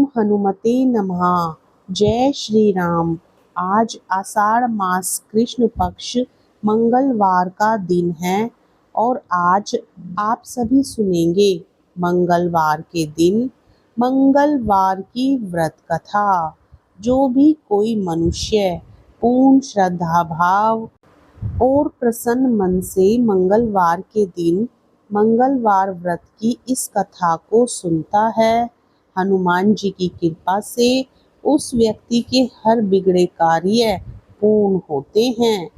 ओम हनुमते नमः। जय श्री राम। आज आषाढ़ मास कृष्ण पक्ष मंगलवार का दिन है और आज आप सभी सुनेंगे मंगलवार के दिन मंगलवार की व्रत कथा। जो भी कोई मनुष्य पूर्ण श्रद्धा भाव और प्रसन्न मन से मंगलवार के दिन मंगलवार व्रत की इस कथा को सुनता है, हनुमान जी की कृपा से उस व्यक्ति के हर बिगड़े कार्य पूर्ण होते हैं,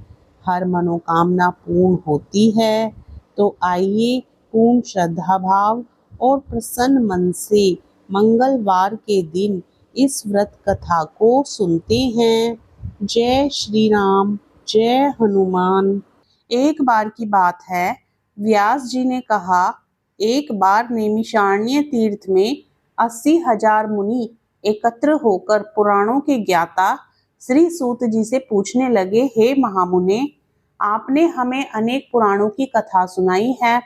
हर मनोकामना पूर्ण होती है। तो आइए पूर्ण श्रद्धा भाव और प्रसन्न मन से मंगलवार के दिन इस व्रत कथा को सुनते हैं। जय श्री राम, जय हनुमान। एक बार की बात है, व्यास जी ने कहा, एक बार नैमिषारण्य तीर्थ में 80,000 मुनि एकत्र होकर पुराणों के ज्ञाता श्री सूत जी से पूछने लगे, हे महामुने, आपने हमें अनेक पुराणों की कथा सुनाई है,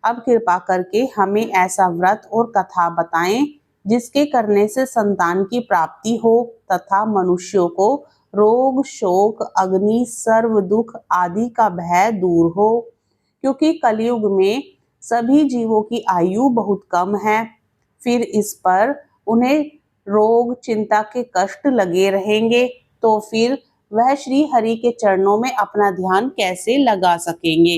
अब कृपा करके हमें ऐसा व्रत और कथा बताएं जिसके करने से संतान की प्राप्ति हो तथा मनुष्यों को रोग शोक अग्नि सर्व दुख आदि का भय दूर हो, क्योंकि कलयुग में सभी जीवों की आयु बहुत कम है, फिर इस पर उन्हें रोग चिंता के कष्ट लगे रहेंगे, तो फिर वह श्री हरि के चरणों में अपना ध्यान कैसे लगा सकेंगे।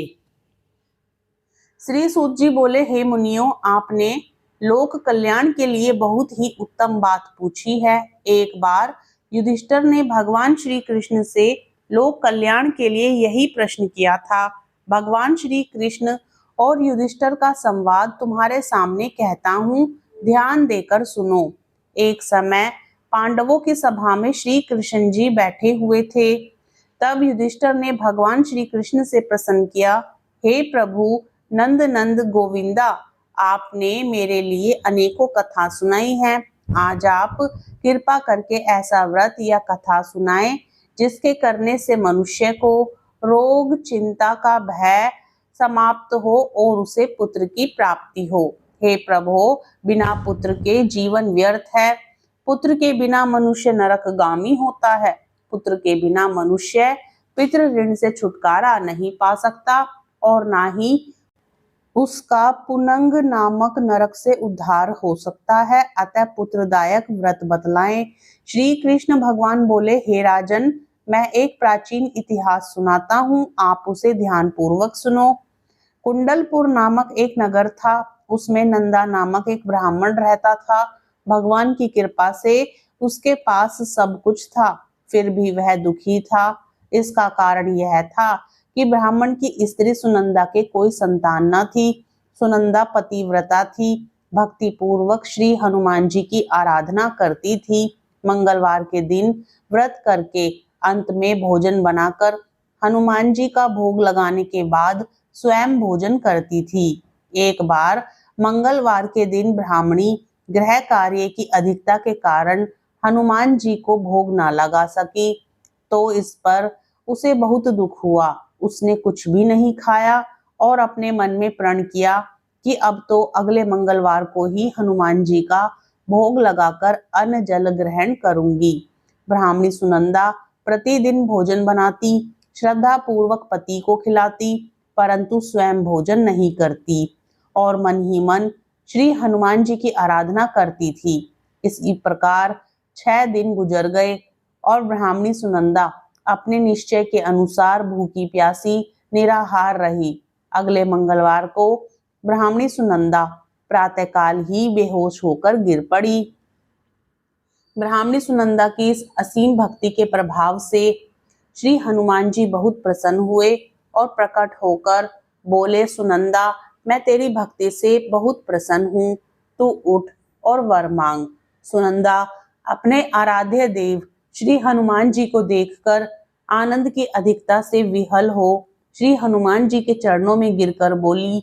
श्री सूत जी बोले, हे मुनियों, आपने लोक कल्याण के लिए बहुत ही उत्तम बात पूछी है। एक बार युधिष्ठिर ने भगवान श्री कृष्ण से लोक कल्याण के लिए यही प्रश्न किया था। भगवान श्री कृष्ण और युधिष्ठिर का संवाद तुम्हारे सामने कहता हूँ, ध्यान देकर सुनो। एक समय पांडवों की सभा में श्री कृष्ण जी बैठे हुए थे। तब युधिष्ठिर ने भगवान श्री कृष्ण से प्रश्न किया, हे प्रभु नंद नंद गोविंदा, आपने मेरे लिए अनेकों कथा सुनाई है, आज आप कृपा करके ऐसा व्रत या कथा सुनाएं जिसके करने से मनुष्य को रोग चिंता का भय समाप्त हो और उसे पुत्र की प्राप्ति हो। हे प्रभु, बिना पुत्र के जीवन व्यर्थ है, पुत्र के बिना मनुष्य नरकगामी होता है, पुत्र के बिना मनुष्य पितृ ऋण से छुटकारा नहीं पा सकता और ना ही उसका पुनंग नामक नरक से उद्धार हो सकता है, अतः पुत्रदायक व्रत बतलाएं। श्री कृष्ण भगवान बोले, हे राजन, मैं एक प्राचीन इतिहास सुनाता हूँ, आप उसे ध्यान पूर्वक सुनो। कुंडलपुर नामक एक नगर था, उसमें नंदा नामक एक ब्राह्मण रहता था। भगवान की कृपा से उसके पास सब कुछ था, फिर भी वह दुखी था। इसका कारण यह था कि ब्राह्मण की स्त्री सुनंदा के कोई संतान न थी। सुनंदा पतिव्रता थी, भक्ति पूर्वक श्री हनुमान जी की आराधना करती थी। मंगलवार के दिन व्रत करके अंत में भोजन बनाकर हनुमान जी का भोग लगाने के बाद स्वयं भोजन करती थी। एक बार मंगलवार के दिन ब्राह्मणी गृह कार्य की अधिकता के कारण हनुमान जी को भोग न लगा सकी, तो इस पर उसे बहुत दुख हुआ। उसने कुछ भी नहीं खाया और अपने मन में प्रण किया कि अब तो अगले मंगलवार को ही हनुमान जी का भोग लगाकर अन्न जल ग्रहण करूंगी। ब्राह्मणी सुनंदा प्रतिदिन भोजन बनाती, श्रद्धा पूर्वक पति को खिलाती, परंतु स्वयं भोजन नहीं करती और मन ही मन श्री हनुमान जी की आराधना करती थी। इसी प्रकार 6 दिन गुजर गए और ब्राह्मणी सुनंदा अपने निश्चय के अनुसार भूखी प्यासी निराहार रही। अगले मंगलवार को ब्राह्मणी सुनंदा प्रातःकाल ही बेहोश होकर गिर पड़ी। ब्राह्मणी सुनंदा की इस असीम भक्ति के प्रभाव से श्री हनुमान जी बहुत प्रसन्न हुए और प्रकट होकर बोले, सुनंदा, मैं तेरी भक्ति से बहुत प्रसन्न हूँ, तू उठ और वर मांग। सुनंदा अपने आराध्य देव श्री हनुमान जी को देखकर आनंद की अधिकता से विहल हो श्री हनुमान जी के चरणों में गिरकर बोली,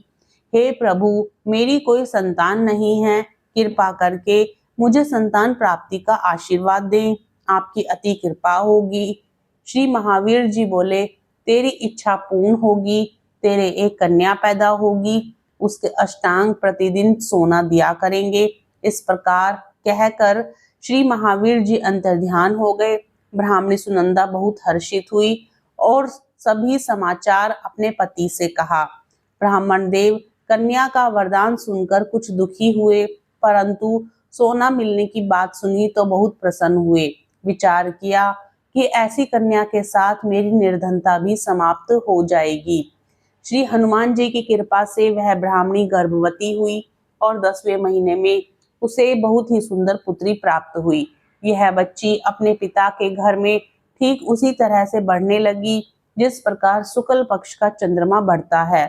हे प्रभु, मेरी कोई संतान नहीं है, कृपा करके मुझे संतान प्राप्ति का आशीर्वाद दें, आपकी अति कृपा होगी। श्री महावीर जी बोले, तेरी इच्छा पूर्ण होगी, तेरे एक कन्या पैदा होगी, उसके अष्टांग प्रतिदिन सोना दिया करेंगे इस प्रकार कहकर श्री महावीर जी अंतर्ध्यान हो गए। ब्राह्मणी सुनंदा बहुत हर्षित हुई और सभी समाचार अपने पति से कहा। ब्राह्मण देव कन्या का वरदान सुनकर कुछ दुखी हुए, परंतु सोना मिलने की बात सुनी तो बहुत प्रसन्न हुए। विचार किया कि ऐसी कन्या के साथ मेरी निर्धनता भी समाप्त हो जाएगी। श्री हनुमान जी की कृपा से वह ब्राह्मणी गर्भवती हुई और 10वें महीने में उसे बहुत ही सुंदर पुत्री प्राप्त हुई। यह बच्ची अपने पिता के घर में ठीक उसी तरह से बढ़ने लगी जिस प्रकार शुक्ल पक्ष का चंद्रमा बढ़ता है।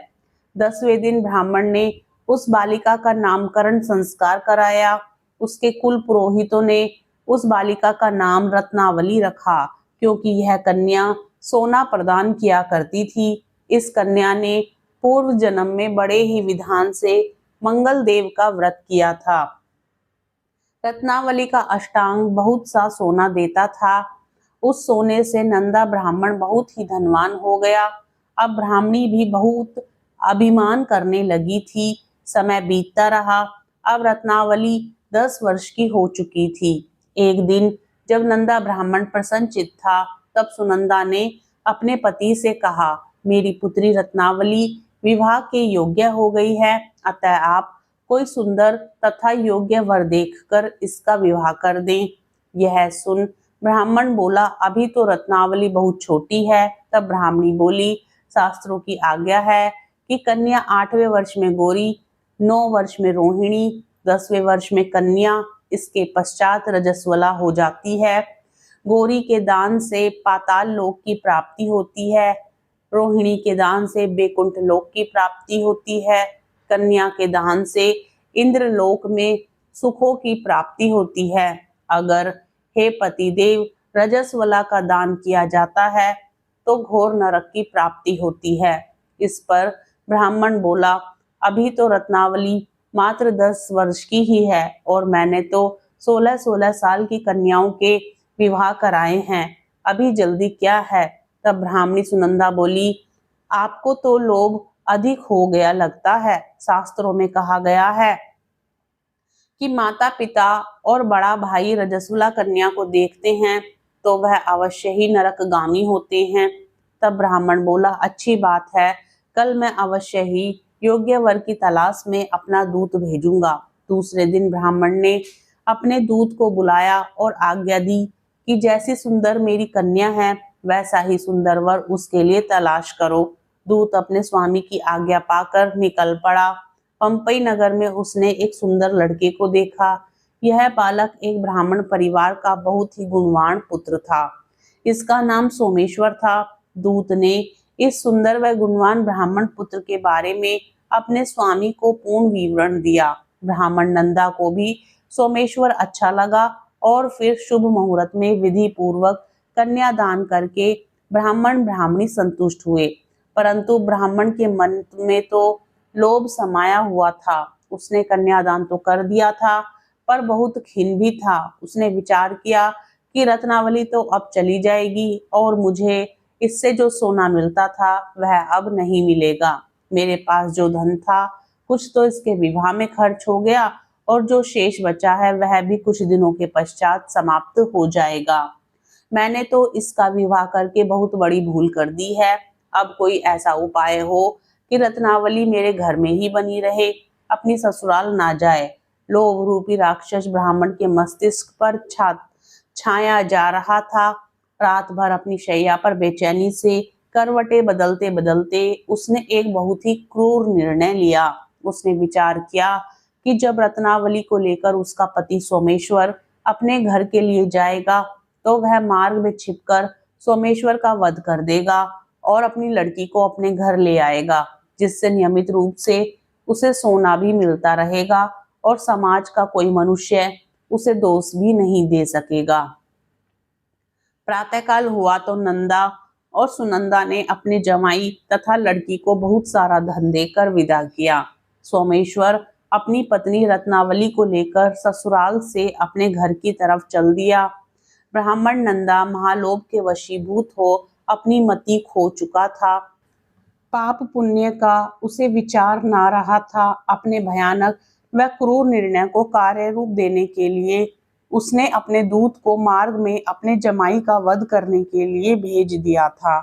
10वें दिन ब्राह्मण ने उस बालिका का नामकरण संस्कार कराया। उसके कुल पुरोहितों ने उस बालिका का नाम रत्नावली रखा, क्योंकि यह कन्या सोना प्रदान किया करती थी। इस कन्या ने पूर्व जन्म में बड़े ही विधान से मंगल देव का व्रत किया था। रत्नावली का अष्टांग बहुत सा सोना देता था। उस सोने से नंदा ब्राह्मण बहुत ही धनवान हो गया। अब ब्राह्मणी भी बहुत अभिमान करने लगी थी। समय बीतता रहा। अब रत्नावली 10 वर्ष की हो चुकी थी। एक दिन जब नंदा ब्राह्मण प्रसन्नचित्त था, तब सुनंदा ने अपने पति से कहा, मेरी पुत्री रत्नावली विवाह के योग्य हो गई है, अतः आप कोई सुंदर तथा योग्य वर देखकर इसका विवाह कर दें। यह सुन ब्राह्मण बोला, अभी तो रत्नावली बहुत छोटी है। तब ब्राह्मणी बोली, शास्त्रों की आज्ञा है कि कन्या 8वें वर्ष में गौरी, 9 वर्ष में रोहिणी, 10वें वर्ष में कन्या, इसके पश्चात रजस्वला हो जाती है। गौरी के दान से पाताल लोक की प्राप्ति होती है, रोहिणी के दान से बैकुंठ लोक की प्राप्ति होती है, कन्या के दान से इंद्र लोक में सुखों की प्राप्ति होती है। अगर हे पतिदेव रजस्वला का दान किया जाता है तो घोर नरक की प्राप्ति होती है। इस पर ब्राह्मण बोला, अभी तो रत्नावली मात्र 10 वर्ष की ही है और मैंने तो 16-16 साल की कन्याओं के विवाह कराए हैं, अभी जल्दी क्या है। तब ब्राह्मणी सुनंदा बोली, आपको तो लोभ अधिक हो गया लगता है। शास्त्रों में कहा गया है कि माता पिता और बड़ा भाई रजस्वला कन्या को देखते हैं तो वह अवश्य ही नरकगामी होते हैं। तब ब्राह्मण बोला, अच्छी बात है, कल मैं अवश्य ही योग्य वर की तलाश में अपना दूत भेजूंगा। दूसरे दिन ब्राह्मण ने अपने दूत को बुलाया और आज्ञा दी कि जैसी सुंदर मेरी कन्या है वैसा ही सुंदर वर उसके लिए तलाश करो। दूत अपने स्वामी की आज्ञा पाकर निकल पड़ा। पंपई नगर में उसने एक सुंदर लड़के को देखा। यह बालक एक ब्राह्मण परिवार का बहुत ही गुणवान पुत्र था। इसका नाम सोमेश्वर था। दूत ने इस सुंदर व गुणवान ब्राह्मण पुत्र के बारे में अपने स्वामी को पूर्ण विवरण दिया। ब्राह्मण नंदा को भी सोमेश्वर अच्छा लगा और फिर शुभ मुहूर्त में विधि पूर्वक कन्यादान करके ब्राह्मण ब्राह्मणी संतुष्ट हुए। परंतु ब्राह्मण के मन में तो लोभ समाया हुआ था। उसने कन्यादान तो कर दिया था पर बहुत खिन्न भी था। उसने विचार किया कि रत्नावली तो अब चली जाएगी और मुझे इससे जो सोना मिलता था वह अब नहीं मिलेगा। मेरे पास जो धन था कुछ तो इसके विवाह में खर्च हो गया और जो शेष बचा है वह भी कुछ दिनों के पश्चात समाप्त हो जाएगा। मैंने तो इसका विवाह करके बहुत बड़ी भूल कर दी है। अब कोई ऐसा उपाय हो कि रत्नावली मेरे घर में ही बनी रहे, अपनी ससुराल ना जाए। लोभ रूपी राक्षस ब्राह्मण के मस्तिष्क पर छाया जा रहा था। रात भर अपनी शैया पर बेचैनी से करवटें बदलते बदलते उसने एक बहुत ही क्रूर निर्णय लिया। उसने विचार किया कि जब रत्नावली को लेकर उसका पति सोमेश्वर अपने घर के लिए जाएगा तो वह मार्ग में छिपकर सोमेश्वर का वध कर देगा और अपनी लड़की को अपने घर ले आएगा, जिससे नियमित रूप से उसे सोना भी मिलता रहेगा और समाज का कोई मनुष्य उसे दोष भी नहीं दे सकेगा। प्रातःकाल हुआ तो नंदा और सुनंदा ने अपने जमाई तथा लड़की को बहुत सारा धन देकर विदा किया। सोमेश्वर अपनी पत्नी रत्नावली को लेकर ससुराल से अपने घर की तरफ चल दिया। ब्राह्मण नंदा महालोभ के वशीभूत हो अपनी मति खो चुका था। पाप पुण्य का उसे विचार ना रहा था। अपने भयानक वह क्रूर निर्णय को कार्य रूप देने के लिए उसने अपने दूत को मार्ग में अपने जमाई का वध करने के लिए भेज दिया था,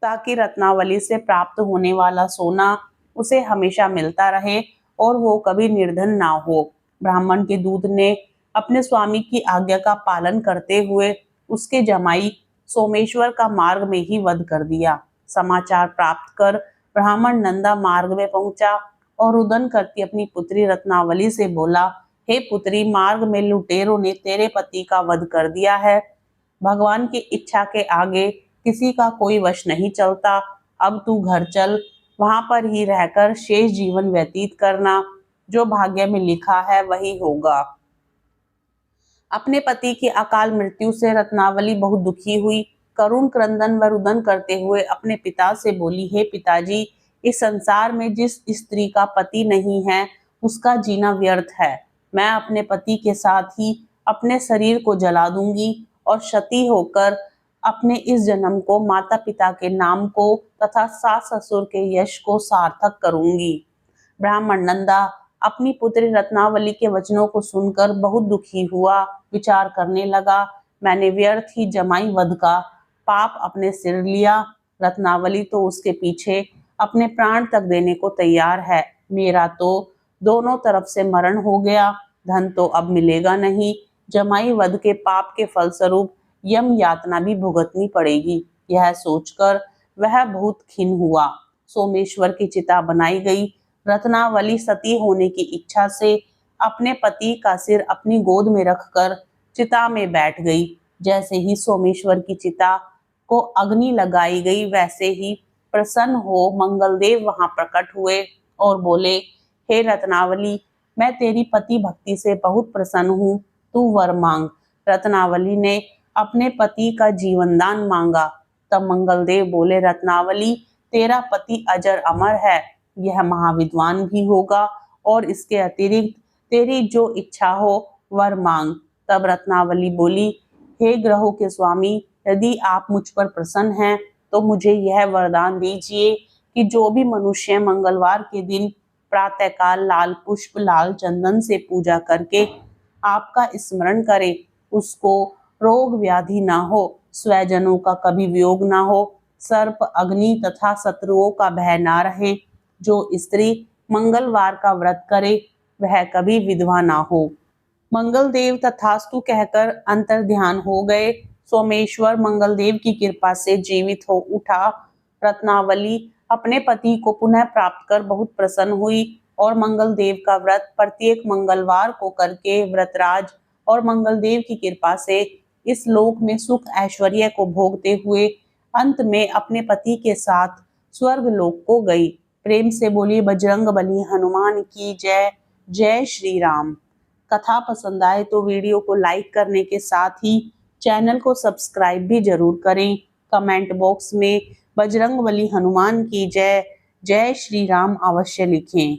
ताकि रत्नावली से प्राप्त होने वाला सोना उसे हमेशा मिलता रहे और वो कभी निर्धन ना हो। ब्राह्मण के दूत ने अपने स्वामी की आज्ञा का पालन करते हुए उसके जमाई सोमेश्वर का मार्ग में ही वध कर दिया। समाचार प्राप्त कर ब्राह्मण नंदा मार्ग में पहुंचा और रुदन करती अपनी पुत्री रत्नावली से बोला, हे पुत्री, मार्ग में लुटेरों ने तेरे पति का वध कर दिया है। भगवान की इच्छा के आगे किसी का कोई वश नहीं चलता। अब तू घर चल, वहां पर ही रहकर शेष जीवन व्यतीत करना। जो भाग्य में लिखा है वही होगा। अपने पति की अकाल मृत्यु से रत्नावली बहुत दुखी हुई। करुण क्रंदन व रुदन करते हुए अपने पिता से बोली, हे पिताजी, इस संसार में जिस स्त्री का पति नहीं है उसका जीना व्यर्थ है। मैं अपने पति के साथ ही अपने शरीर को जला दूंगी और क्षति होकर अपने इस जन्म को माता पिता के नाम को तथा सास ससुर के यश को सार्थक करूंगी। ब्राह्मण नंदा अपनी पुत्री रत्नावली के वचनों को सुनकर बहुत दुखी हुआ। विचार करने लगा, मैंने व्यर्थ ही जमाई वध का पाप अपने सिर लिया। रत्नावली तो उसके पीछे अपने प्राण तक देने को तैयार है। मेरा तो दोनों तरफ से मरण हो गया, धन तो अब मिलेगा नहीं। जमाई वध के पाप के फलस्वरूप यम यातना भी भुगतनी पड़ेगी। यह सोचकर वह बहुत खिन्न हुआ। सोमेश्वर की चिता बनाई गई। रत्नावली सती होने की इच्छा से अपने पति का सिर अपनी गोद में रखकर चिता में बैठ गई। जैसे ही सोमेश्वर की चिता को अग्नि लगाई गई, वैसे ही प्रसन्न हो मंगलदेव वहां प्रकट हुए और बोले, हे रत्नावली, मैं तेरी पति भक्ति से बहुत प्रसन्न हूँ, तू वर मांग। रत्नावली ने अपने पति का जीवन दान मांगा। तब मंगलदेव बोले, रत्नावली, तेरा पति अजर अमर है, यह महाविद्वान भी होगा और इसके अतिरिक्त तेरी जो इच्छा हो वर मांग। तब रत्नावली बोली, हे ग्रहों के स्वामी, यदि आप मुझ पर प्रसन्न हैं तो मुझे यह वरदान दीजिए कि जो भी मनुष्य मंगलवार के दिन प्रातःकाल लाल पुष्प लाल चंदन से पूजा करके आपका स्मरण करे, उसको रोग व्याधि ना हो, स्वजनों का कभी वियोग ना हो, सर्प अग्नि तथा शत्रुओं का भय ना रहे। जो स्त्री मंगलवार का व्रत करे वह कभी विधवा ना हो। मंगलदेव तथास्तु कहकर अंतर ध्यान हो गए। सोमेश्वर मंगलदेव की कृपा से जीवित हो उठा। रत्नावली अपने पति को पुनः प्राप्त कर बहुत प्रसन्न हुई और मंगलदेव का व्रत प्रत्येक मंगलवार को करके व्रतराज और मंगलदेव की कृपा से इस लोक में सुख ऐश्वर्य को भोगते हुए अंत में अपने पति के साथ स्वर्ग लोक को गई। प्रेम से बोली बजरंगबली हनुमान की जय। जय श्री राम। कथा पसंद आए तो वीडियो को लाइक करने के साथ ही चैनल को सब्सक्राइब भी जरूर करें। कमेंट बॉक्स में बजरंगबली हनुमान की जय, जय श्री राम अवश्य लिखें।